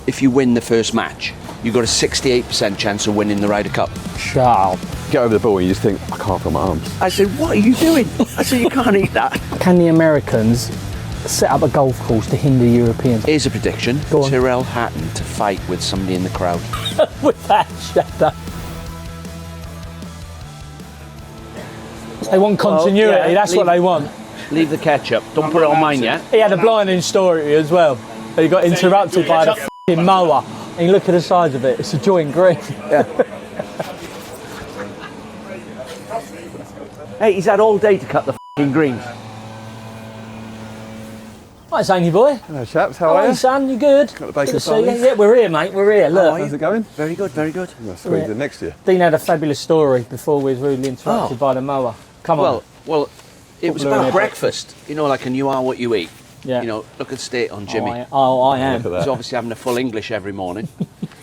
if you win the first match, you've got a 68% chance of winning the Ryder Cup. Shut up. Get over the ball and you just think, I can't feel my arms. I said, what are you doing? I said, you can't eat that. Can the Americans set up a golf course to hinder Europeans? Here's a prediction. Go on. Tyrrell Hatton to fight with somebody in the crowd. With that shadow. They want continuity, Well, yeah, that's what they want. Leave the ketchup. Don't put it on mine yet. He had a blinding story as well. He got interrupted by the f***ing mower. And you look at the size of it, it's a joint green. Yeah. Hey, he's had all day to cut the f***ing greens. Hi, Zaney boy. Hello chaps, how are Hi, you? son, you good? Got the bacon Good to see you. sandwich? Yeah, we're here, mate, we're here. Look, How's it going? Very good, very good. I'll squeeze Yeah. in next year. Dean had a fabulous story before we was rudely interrupted by the mower. Come on. Well, it was Blue in about it. breakfast. You know, like, and you are what you eat. Yeah. You know, look at the state on Jimmy. I am. Look at that. He's obviously having a full English every morning.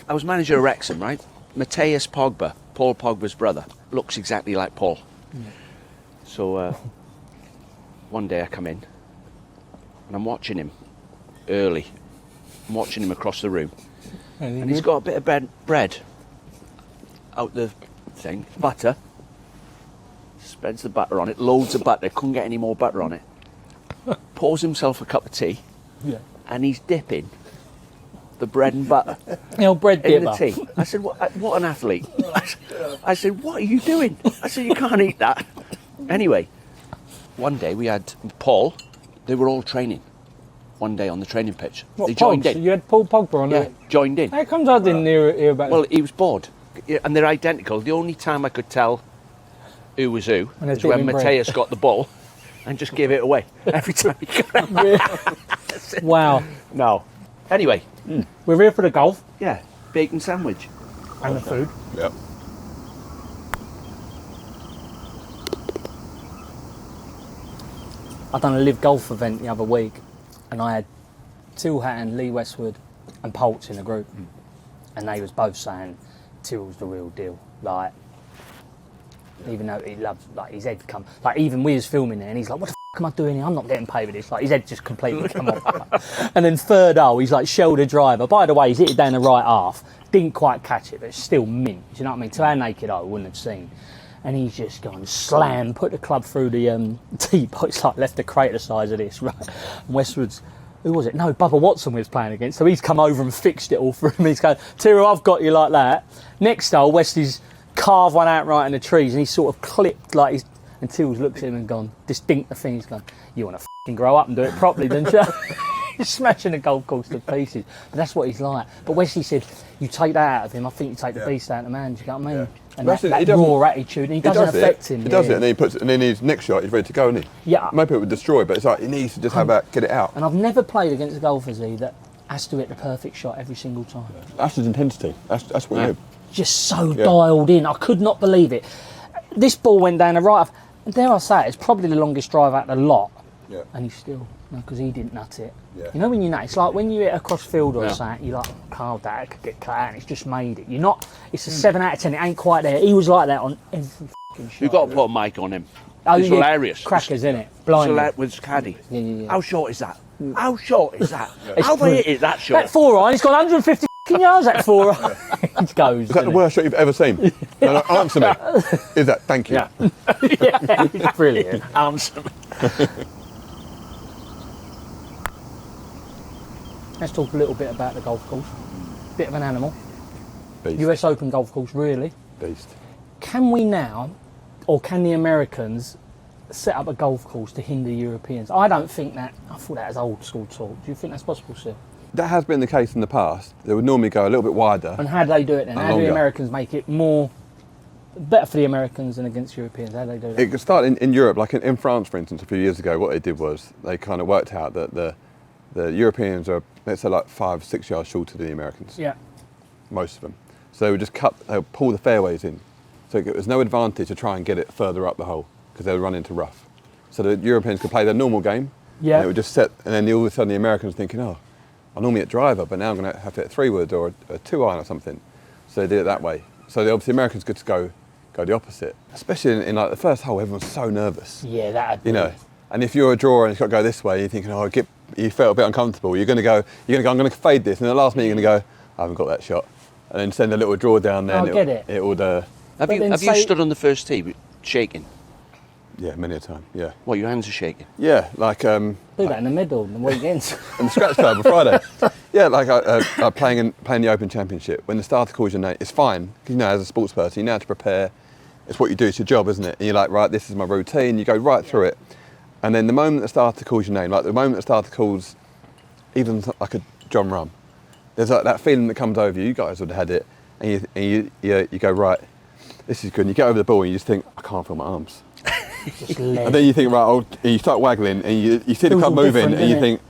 I was manager of Wrexham, right? Mathias Pogba, Paul Pogba's brother, looks exactly like Paul. So one day I come in and I'm watching him early. I'm watching him across the room. And he's got a bit of bread out the thing, butter. Spreads the butter on it, loads of butter, couldn't get any more butter on it. Pours himself a cup of tea, Yeah. and he's dipping the bread and butter The old bread in dipper. the tea. I said, what an athlete. I said, what are you doing? I said, you can't eat that. Anyway, one day we had Paul, they were all training one day on the training pitch. What, They joined Pogs? in. You had Paul Pogba on Yeah, it? joined in. How comes I didn't hear about Well, he was bored. Yeah, and they're identical. The only time I could tell who was who When they're is when dipping bread. Mathias got the ball and just gave it away every time he got it. Wow. No. Anyway, We're here for the golf yeah, bacon sandwich. and the food. Yep. I done a live golf event the other week and I had Till Hatton, Lee Westwood and Poltz in the group. And they was both saying Till's the real deal. Like, even though he loves, like, his head come, like, even we was filming there and he's like, what the f*** am I doing here? I'm not getting paid for this. Like, his head just completely come off. And then third hole, he's like, shoulder driver. By the way, he's hit it down the right half. Didn't quite catch it, but it's still mint. Do you know what I mean? To our naked eye, we wouldn't have seen. And he's just gone slam, put the club through the tee box, like left the crater size of this, right? And Westwood's, who was it? No, Bubba Watson we was playing against. So he's come over and fixed it all for him. He's going, Tiro, I've got you like that. Next hole, Westy's carved one out right in the trees and he's sort of clipped like he's, and Till's looked at him and gone, distinct the thing, he's gone, you want to f***ing grow up and do it properly, don't you? He's smashing the golf course to pieces. But that's what he's like. But Wesley said, you take that out of him, I think you take the beast out of the man, do you know what I mean? Yeah. And That's that it, he doesn't- raw attitude, and he doesn't affect him. He does it, and then he puts it, and then his next shot, he's ready to go, isn't he? Yeah. Most people would destroy, but it's like he needs to just have that, get it out. And I've never played against a golfer, Z, that has to hit the perfect shot every single time. That's his intensity. That's what we do. Just so dialed in. I could not believe it. This ball went down the right. And dare I say it, it's probably the longest drive out of the lot. Yeah. And he's still, because he didn't nut it. Yeah. You know when you nut, it's like when you hit a cross field or something, you're like, oh, that could get cut out, and it's just made it. You're not, it's a 7 out of 10, it ain't quite there. He was like that on every fucking shot. You've got to put a mic on him. Oh, It's yeah, hilarious. Crackers, innit? Blind. With caddy. Yeah. How short is that? How short is that? How they hit it that short? That 4-iron, he's got 150 yards, that 4-iron. It goes, Is that the worst shot you've ever seen? No, answer me. Is that? Thank you. Yeah. Yeah, it's brilliant. Answer me. Let's talk a little bit about the golf course. Bit of an animal. Beast. US Open golf course, really. Beast. Can we now, or can the Americans set up a golf course to hinder Europeans? I don't think that, I thought that was old school talk. Do you think that's possible, sir? That has been the case in the past. They would normally go a little bit wider. And how do they do it then? And How do the longer. Americans make it more, better for the Americans than against Europeans? How do they do that? It could start in Europe, like in France, for instance, a few years ago. What they did was they kind of worked out that the Europeans are, let's say, like 5-6 yards shorter than the Americans. Yeah. Most of them. So they would just they would pull the fairways in. So it was no advantage to try and get it further up the hole because they would run into rough. So the Europeans could play their normal game. Yeah. And it would just set, and then all of a sudden the Americans were thinking, oh, I normally hit driver, but now I'm going to have to hit 3-wood or a 2-iron or something. So they did it that way. So obviously the Americans good to go the opposite. Especially in like the first hole, everyone's so nervous. Yeah, that'd be. You know, and if you're a drawer and it's got to go this way, you're thinking, oh, you felt a bit uncomfortable. You're going to go, I'm going to fade this, and at the last minute you're going to go, I haven't got that shot, and then send a little draw down there. I get it. It would. Have you stood on the first tee shaking? Yeah, many a time. Yeah. Well, your hands are shaking. Yeah, like do that in the middle on the weekends. in the scratch club on Friday. Yeah, like playing the Open Championship. When the starter calls your name, it's fine. 'Cause, you know, as a sports person, you know how to prepare. It's what you do. It's your job, isn't it? And you're like, right, this is my routine. You go right through it, and then the moment the starter calls your name, like the moment the starter calls, even like a John Rum, there's like that feeling that comes over you. You guys would have had it, and you go right. This is good. And you get over the ball and you just think, I can't feel my arms. And then you think, right, and you start waggling and you see the club moving and you think,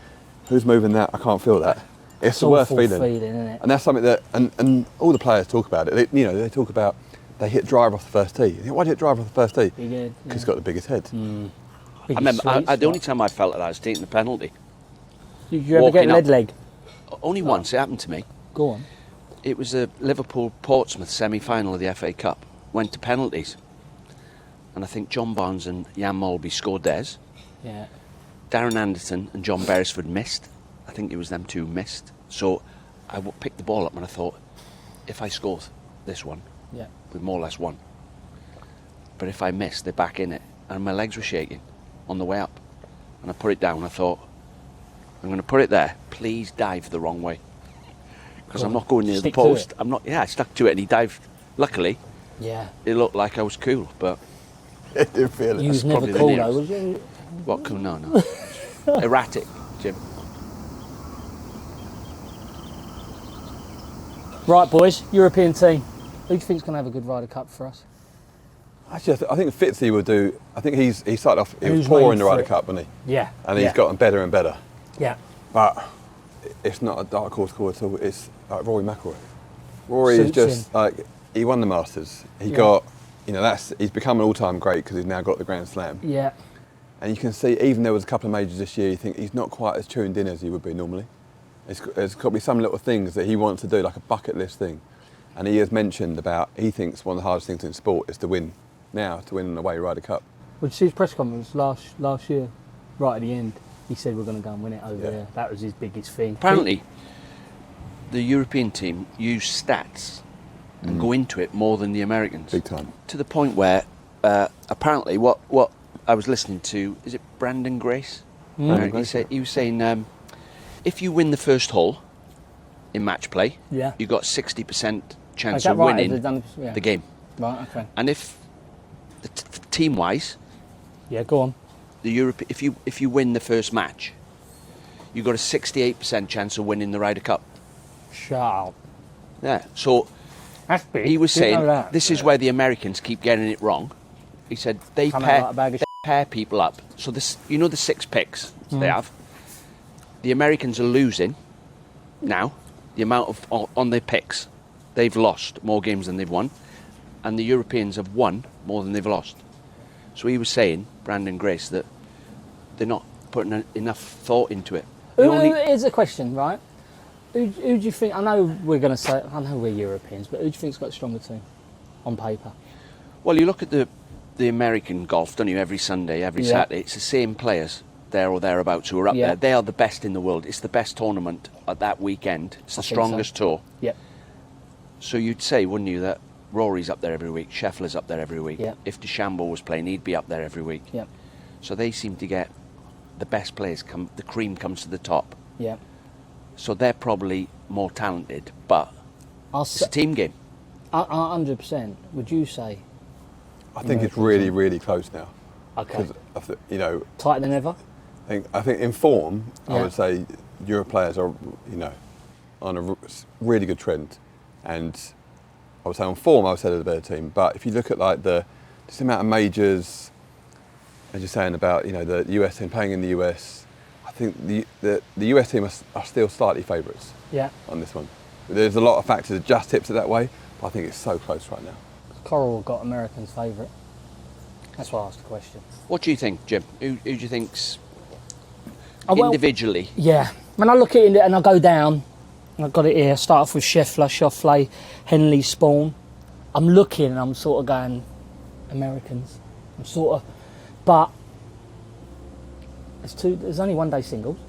who's moving that? I can't feel that. It's the worst feeling. Isn't it? And that's something that, and all the players talk about it. They talk about, they hit driver off the first tee. You think, why did you hit driver off the first tee? Because he's got the biggest head. I remember the only time I felt that I was taking the penalty. Did you ever get lead leg? Only once, it happened to me. Go on. It was a Liverpool-Portsmouth semi-final of the FA Cup. Went to penalties. And I think John Barnes and Jan Molby scored theirs. Yeah. Darren Anderton and John Beresford missed. I think it was them two missed. So I picked the ball up and I thought, if I score this one, we've more or less won. But if I miss, they're back in it. And my legs were shaking on the way up. And I put it down. I thought, I'm going to put it there. Please dive the wrong way. Because I'm not going near the post. I stuck to it and he dived. Luckily, it looked like I was cool, but... It didn't feel it. You was never cool though, was you? What cool? No. Erratic, Jim. Right, boys, European team. Who do you think's going to have a good Ryder Cup for us? Actually, I think Fitzy will do. I think he started off. He was poor in the Ryder Cup, wasn't he? Yeah. And he's gotten better and better. Yeah. But it's not a dark horse call at all. It's like Rory McIlroy. Rory is just like, he won the Masters. He got, he's become an all-time great because he's now got the Grand Slam. Yeah. And you can see, even there was a couple of majors this year, you think he's not quite as tuned in as he would be normally. There's got to be some little things that he wants to do, like a bucket list thing. And he has mentioned about, he thinks one of the hardest things in sport is to win an away Ryder Cup. Well, did you see his press conference last year, right at the end? He said we're going to go and win it over there. That was his biggest thing. Apparently, the European team use stats and go into it more than the Americans. Big time. To the point where, apparently, what I was listening to, is it Brandon Grace? He was saying, if you win the first hole in match play, you've got 60% chance of winning the game. Right, okay. And if team-wise, go on. if you win the first match, you've got a 68% chance of winning the Ryder Cup. Shut up. Yeah. So that's big. he was saying this is where the Americans keep getting it wrong. He said they pair people up. So this, the 6 picks they have. The Americans are losing now. The amount of on their picks, they've lost more games than they've won, and the Europeans have won more than they've lost. So he was saying, Brandon Grace, that they're not putting enough thought into it. Here's a question, right? Who do you think? I know we're Europeans, but who do you think's got a stronger team on paper? Well, you look at the American golf, don't you? Every Sunday, every Saturday, it's the same players there or thereabouts who are up there. They are the best in the world. It's the best tournament at that weekend. It's the strongest tour. Yep. So you'd say, wouldn't you, that Rory's up there every week, Scheffler's up there every week. Yep. If DeChambeau was playing, he'd be up there every week. Yep. So they seem to get the best players the cream comes to the top. Yeah. So they're probably more talented, but it's a team game. 100%. Would you say? I think it's really, really close now. Okay. Because tighter than ever. I think in form, I would say Euro players are, on a really good trend, and I would say on form, I would say they're the better team. But if you look at like just the amount of majors, as you're saying about the US team playing in the US, I think the US team are still slightly favourites. Yeah. On this one, there's a lot of factors that just tips it that way, but I think it's so close right now. Coral got Americans' favourite. That's why I asked the question. What do you think, Jim? Who do you think's individually? Yeah. When I look at it and I go down, I've got it here. I start off with Scheffler, Schauffele, Henley, Spawn. I'm looking and I'm sort of going Americans. But there's only one day singles.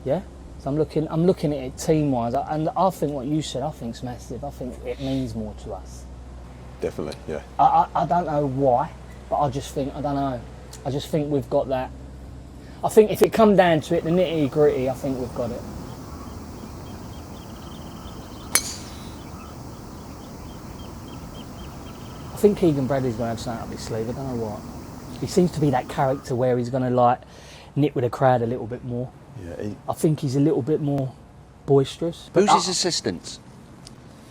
Yeah. So I'm looking at it team-wise, and I think what you said, I think's massive. I think it means more to us. Definitely, yeah. I don't know why, but I just think we've got that. I think if it come down to it, the nitty-gritty, I think we've got it. I think Keegan Bradley's going to have something up his sleeve. I don't know what. He seems to be that character where he's going to like nip with the crowd a little bit more. Yeah, I think he's a little bit more boisterous. Who's his assistants?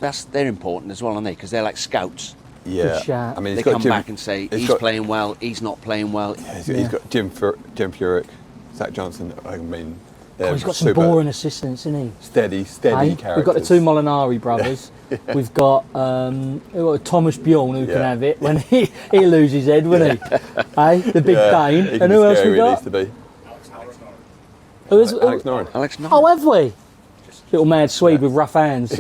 They're important as well, aren't they? Because they're like scouts. yeah. Good shout. I mean, They he's got come Jim, back and say, he's playing well, he's not playing well. He's got Jim Furyk, Zach Johnson. I mean, they're He's got some super boring assistants, isn't he? steady Hey? characters. We've got the two Molinari brothers. We've got Thomas Bjorn who can Yeah. have it when he loses his head, wouldn't he? Hey, the big Dane. he can And be who else scary we when he got? needs to be. Who is, Alex Norrin. Alex, no. oh, have we? Little mad Swede with rough hands.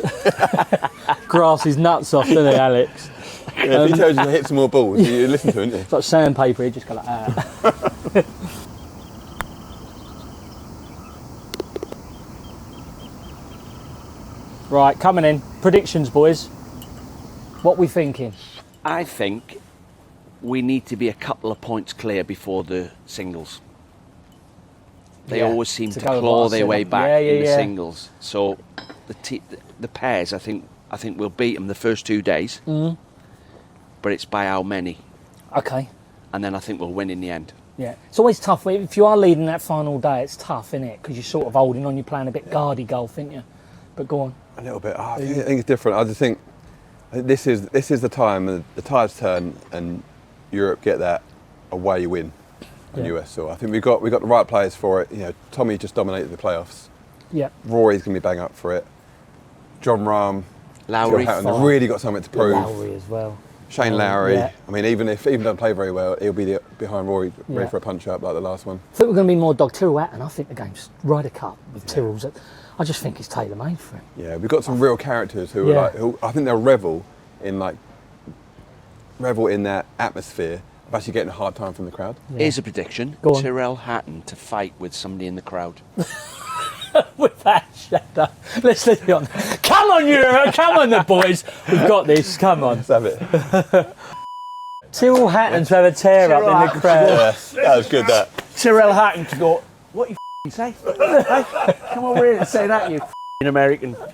Grass his nuts off, doesn't he, Alex? Yeah, if he tells you to hit some more balls, you listen to him, don't you? It's like sandpaper, he just go like that. Right, coming in. Predictions, boys. What we thinking? I think we need to be a couple of points clear before the singles. They Yeah, always seem to go with claw what I their said. way back Yeah, in the yeah. singles. So the pairs, I think we'll beat them the first 2 days. But it's by how many, Okay. and then I think we'll win in the end. Yeah, it's always tough. If you are leading that final day, it's tough, isn't it? Because you're sort of holding on, you're playing a bit guardy golf, aren't you? But go on. A little bit. I think it's different. I just think this is the time the tides turn and Europe get that away win on Yeah. US. So I think we've got the right players for it. You know, Tommy just dominated the playoffs. Yeah. Rory's going to be bang up for it. John Rahm, Lowry, Phil Hatton, they've really got something to prove. Lowry as well. Shane Lowry. Yeah. I mean, even if doesn't play very well, he'll be behind Rory, ready Yeah. for a punch up like the last one. I think we're going to be more dog Tyrrell Hatton. I think the game's Ryder Cup with Tyrrell's. I just think it's tailor made for him. Yeah, we've got some real characters who Yeah. are like, who I think they'll revel in that atmosphere of actually getting a hard time from the crowd. Yeah. Here's a prediction. Go on. Tyrrell Hatton to fight with somebody in the crowd. With that shadow. Let's leave it on. Come on, Euro. Come on, the boys. We've got this. Come on. Let's have it. Tyrrell Hatton to have a tear up in the crowd. Yeah, that was good, that. Tyrrell Hatton to go, what you say? Hey, come over here and say that, you American.